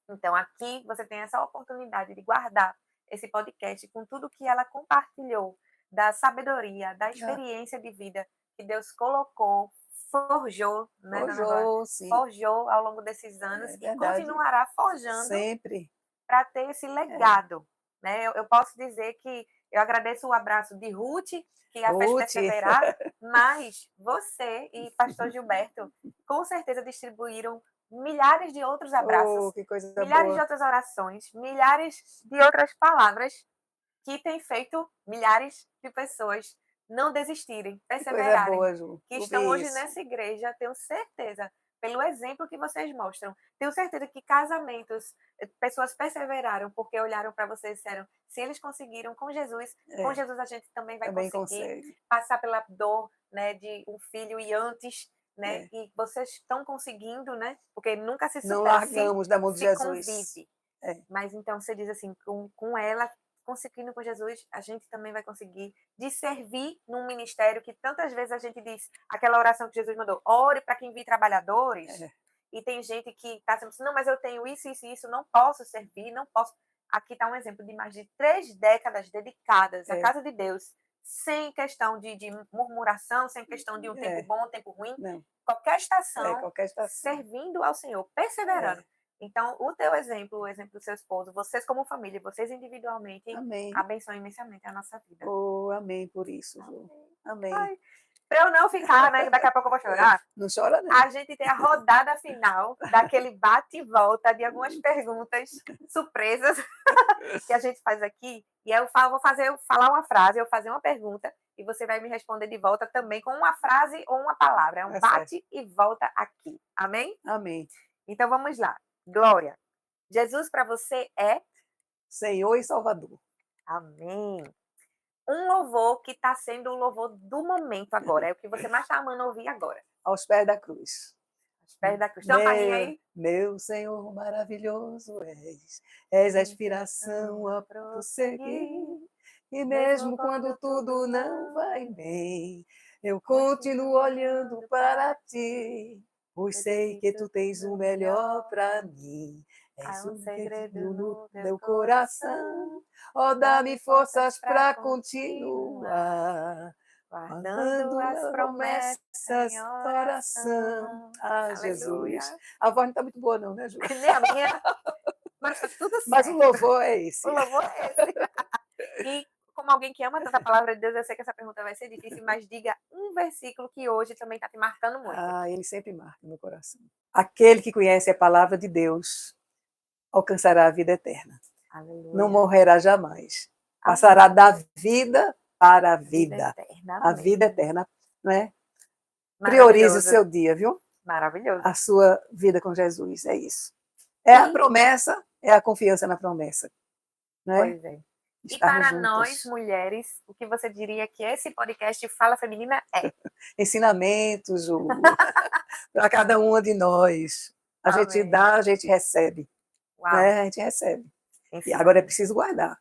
Então, aqui você tem essa oportunidade de guardar esse podcast com tudo que ela compartilhou, da sabedoria, da ah, experiência de vida que Deus colocou, forjou, né, Dona Glória? forjou, sim, Forjou ao longo desses anos é e verdade. continuará forjando Sempre. para ter esse É. legado. Né? Eu posso dizer que eu agradeço o abraço de Ruth, que a fez Ruth, perseverar, mas você e pastor Gilberto com certeza distribuíram milhares de outros oh, abraços, que coisa milhares de boa. outras orações, milhares de outras palavras que têm feito milhares de pessoas não desistirem, Que coisa perseverarem, boa, Ju. que estão Ouvir hoje isso. nessa igreja, tenho certeza, pelo exemplo que vocês mostram, tenho certeza que casamentos, pessoas perseveraram porque olharam para vocês e disseram, se eles conseguiram com É, Jesus a gente também vai também conseguir consegue. passar pela dor, né, de um filho e antes né? É. E vocês estão conseguindo, né? Porque nunca se Não supera, se, largamos da mão de se Jesus. convive. É. Mas então você diz assim, com ela, conseguindo com Jesus, a gente também vai conseguir de servir num ministério que tantas vezes a gente diz, aquela oração que Jesus mandou, ore para que envie trabalhadores. É. E tem gente que está sendo assim, não, mas eu tenho isso, isso e isso, não posso servir, não posso. Aqui está um exemplo de mais de 3 décadas dedicadas à É. casa de Deus, sem questão de murmuração, sem questão de um tempo É. bom, um tempo ruim. Não. Qualquer estação, Qualquer estação. servindo ao Senhor, perseverando. É. Então, o teu exemplo, o exemplo do seu esposo, vocês como família, vocês individualmente, Amém. abençoam imensamente a nossa vida. Oh, amém por isso, Ju. Amém. Ai, para eu não ficar, né? Daqui a pouco eu vou chorar. Não chora, não. A gente tem a rodada final daquele bate e volta de algumas perguntas surpresas que a gente faz aqui. E eu vou falar uma frase, eu fazer uma pergunta e você vai me responder de volta também com uma frase ou uma palavra. É um bate e volta aqui. Amém? Amém. Então vamos lá. Glória. Jesus para você é Senhor e Salvador. Amém. Um louvor que está sendo o louvor do momento agora. É o que você mais está amando ouvir agora. Aos pés da cruz. Aos pés da cruz. Tem uma palhinha aí? Meu Senhor maravilhoso és a inspiração a prosseguir. E mesmo quando tudo não vai bem, eu continuo olhando para ti, pois sei que tu tens o melhor para mim. És um segredo no meu coração. Oh, dá-me forças para continuar, guardando as promessas em oração. Ah, Jesus. A voz não está muito boa não, né, Ju? Nem a minha. Mas tá tudo certo. Mas o louvor é esse. O louvor é esse. E como alguém que ama tanto a palavra de Deus, eu sei que essa pergunta vai ser difícil, mas diga um versículo que hoje também está te marcando muito. Ah, ele sempre marca no meu coração. Aquele que conhece a palavra de Deus alcançará a vida eterna. Aleluia. Não morrerá jamais. Passará da vida para a vida. A vida eterna, não é? Priorize o seu dia, viu? Maravilhoso. A sua vida com Jesus, é isso. É a promessa, é a confiança na promessa. Não é? Pois é. E para nós, mulheres, o que você diria que esse podcast Fala Feminina é? Ensinamentos, para cada uma de nós. A gente dá, a gente recebe. Né? A gente recebe. E agora é preciso guardar.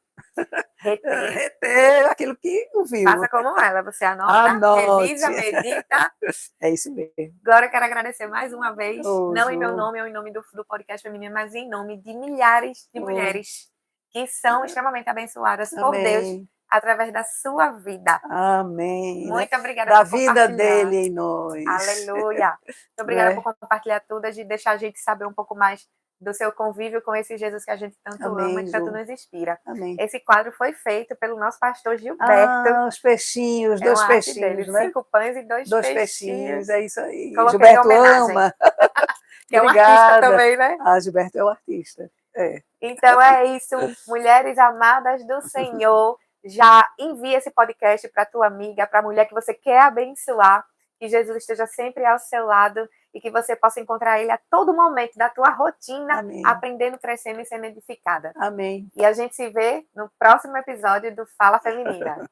Reter aquilo que ouviu. Faça como ela, você anota, revisa, medita. É isso mesmo. Agora eu quero agradecer mais uma vez, não em meu nome ou em nome do podcast feminino, mas em nome de milhares de mulheres que são extremamente abençoadas por Deus através da sua vida. Amém. Muito obrigada por compartilhar. Da vida dele em nós. Aleluia. Muito obrigada por compartilhar tudo, de deixar a gente saber um pouco mais do seu convívio com esse Jesus que a gente tanto ama e tanto nos inspira. Amém. Esse quadro foi feito pelo nosso pastor Gilberto. Os peixinhos, 2 peixinhos, né? 5 pães e 2 peixinhos. É isso aí. Coloquei Gilberto ama. Que é um artista também, né? Gilberto é um artista. Então é isso, mulheres amadas do Senhor. Já envia esse podcast para tua amiga, para a mulher que você quer abençoar. Que Jesus esteja sempre ao seu lado e que você possa encontrar ele a todo momento da tua rotina, aprendendo, crescendo e sendo edificada. Amém. E a gente se vê no próximo episódio do Fala Feminina.